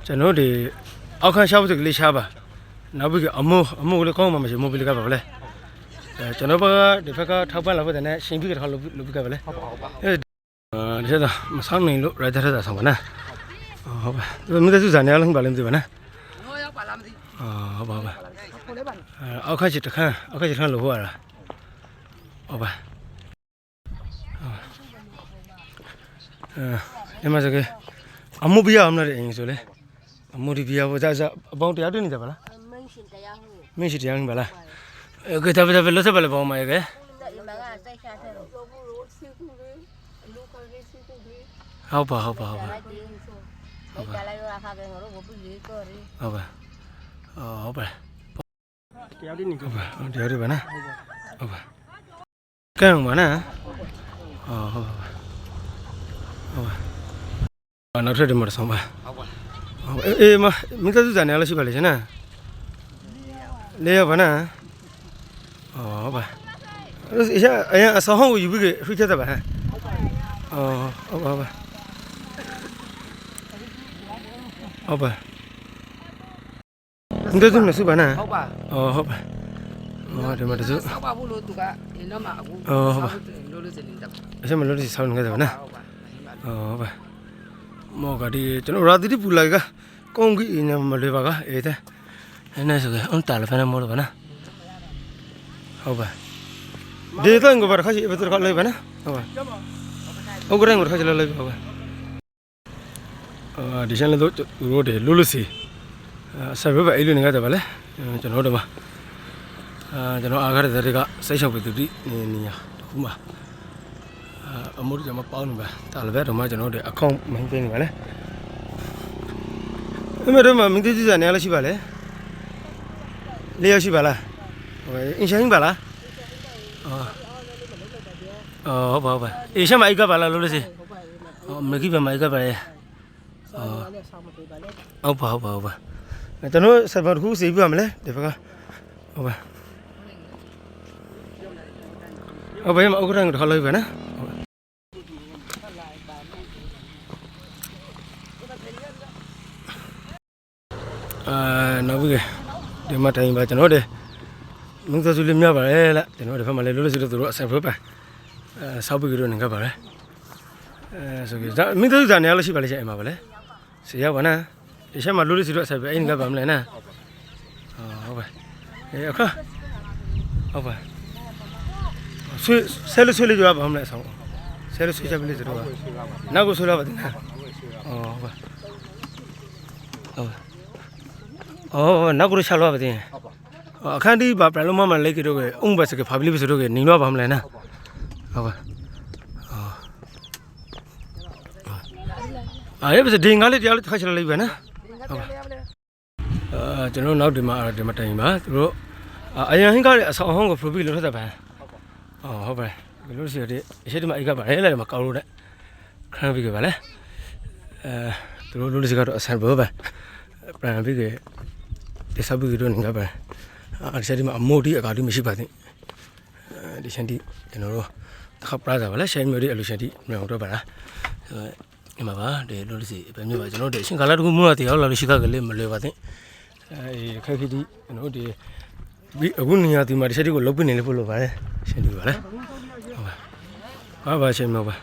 ကျွန်တော်ဒီအောက်ခန်းရှားဖို့ကလေးရှားပါနောက်ပြီးအမိုးလေးကောင်းမှမရှိမိုးပြီးကပါဗလဲကျွန်တော်ဘက်ကဒီဘက်ကထောက်ပံ့လာဖို့တဲ့ရှင်ပြီးကထောက်လုပ်ပြီးကပါလေဒီစားမဆောင်နိုင်လို့ရကြတာဆောင်ပါနော်ဟုတ်ပါမင်းတို့စံနေအောင်ပါလိမ့်မသိပါနော်ဟုတ်ပါလားမသိဟုတ်ပါအောက်ခန်းချစ်တခန်းအောက်ခန်းချစ်ခန်းလို့ဟောရတာဟုတ်ပါဒီမှာစကအမှုပြရအောင်လည်းအရင်ဆိုလေအမှုဒီပြရဖို့စားအပေါင်းတရားတွေ့နေကြပါလားမင်းရှင်တရားဟုတ်ပါလားကဲတပတပလို့ဆက်ပါလေပေါင်းမှာရဲ့ဟုတ်ပါဟုတ်ပါဟုတ်ပါဟုတ်ပါဟုတ်ပါတရားတွေ့နေကြပါတရားတွေ့ပါနော်ဟုတ်ပါကဲမှာနော်ဟုတ်ပါနောက်ထပ်ဒီမှာဆောင်ပါဟုတ်ပါအေးမင်းတို့စံနေရလို့ရှိပါလေရှင်နော်လေးရပါနော်ဟုတ်ပါအရင်အဆောင်ဟောင်းကိုယူပြီးခွေးချက်တာပါဟမ်ဟုတ်ပါဟုတ်ပါဟုတ်ပါမင်းတို့မစုပါနော်ဟုတ်ပါဟုတ်ပါဒီမှာတစုဆောက်ပါဘူးလို့သူကဒီတော့မှအခုဟုတ်ပါလို့စနေတာအစမလို့ဆောင်းနေကြတာနော်ဟုတ်ပါမောကဒီကျွန်တော်ရာသီပူလိုက်ကကောင်းကြီးနေမလေးပါကအေးတဲ့အဲ့ဆိုကအွန်တာလဖနာမောလို့ပါနော်ဟုတ်ပါဒီတော့ငါဘာခါရှိဘယ်တော့လိုက်ပါနော်ဟုတ်ပါဟုတ်ကဲ့ငါခါရှိလိုက်ပါပါဒီရှမ်းလည်းတို့ရိုးတယ်လူလူစီဆက်ပဲအဲ့လိုနေကြတယ်ဗါလေကျွန်တော်တို့မှာကျွန်တော်အားရတဲ့တွေကစိတ်ချောက်ပဲသူဒီနေရတခုမှအမိုးကျွန်မပေါင်းနေပါတာလည်းပဲတော့မှကျွန်တော်တို့အကောင့်မင်းသိနေပါလေအဲ့မဲ့တော့မှမင်းသိစရာနေရလို့ရှိပါလေလေးရရှိပါလားဟိုအင်ရှင်ပါလားဟုတ်ပါဟုတ်ပါအေးရှမ်းမအိတ်ကပါလားလို့လို့စီမကြီးပါမအိတ်ကပါလေဟုတ်ပါဟုတ်ပါဟုတ်ပါကျွန်တော်ဆက်ပါတခုစီးပြရမလဲဒီဘက်ကဟုတ်ပါဟုတ်ပါမအောက်ကနေထောက်လိုက်ပါနော်နောက်ပြီးဒီမှာတိုင်းပါကျွန်တော်တို့မင်းတို့စုလေးမြပါလေလားကျွန်တော်ဒီဘက်မှာလည်းလို့လို့စီတို့တို့အဆက်ဖွဲ့ပါဆောက်ပြီးကြတော့နေကြပါလေဆိုကြမင်းတို့ဇာနေရလို့ရှိပါလေရှင်အိမ်မှာပါလေစီရောက်ပါနော်ဒီချက်မှာလို့လို့စီတို့အဆက်ပဲအိမ်ကပါမလဲနော်ဟုတ်ပါအခါဟုတ်ပါဆဲလို့ဆွေးလို့ကြပါမလဲဆောင်းဆဲလို့ဆွေးချပ်လေးဆိုတော့နောက်ကိုဆွေးလာပါတင်နော်ဟုတ်ပါဟုတ်နောက်ကိုချလာပါတင်အခန်းဒီဘာပရလုံးမလိုက်ကြတော့အုံးဘစကဖာဘလီဘစတော့နေတော့ပါမလဲနော်ဟုတ်ပါအဲ့ဘစဒင်းကားလေးတရားလေးတစ်ခါချလာလိုက်ပါနော်ဟုတ်ပါကျွန်တော်နောက်ဒီမှာတိုင်ပါသူတို့အရင်ဟင်းကားလေးအဆောင်ဟောင်းကိုပရိုဖီလို့ထပ်တာပါဟုတ်ပါဘယ်လိုစီရတဲ့အရှိတမအိတ်ကပါလဲလည်းမကောက်လို့တဲ့ခရမ်းပြီးကြပါလေသူတို့လူစီကတော့အဆန်ဘောပါပြန်ပြီးကြဒီစပ်ပြီးတော့နေကြပါဒီချက်ဒီမှာအမို့ဒီအကာဒီမရှိပါသေးဒီချက်ဒီကျွန်တော်တို့တစ်ခါပရာပါလေရှိုင်းမျိုးဒီအလူချက်ဒီမြောင်တော့ပါလားဒီမှာပါဒီလူစီပဲမျိုးပါကျွန်တော်တို့ရှင်ကာလာတခုမို့တော့တရားလာလို့ရှိကကလေးမလွယ်ပါသေးခက်ခီဒီကျွန်တော်တို့ဒီအခုနေရာဒီမှာဒီချက်ဒီကိုလုတ်ပြနေလို့ဖို့လိုပါလေရှင်ဒီပါလေဟုတ်ပါရှင်မပါ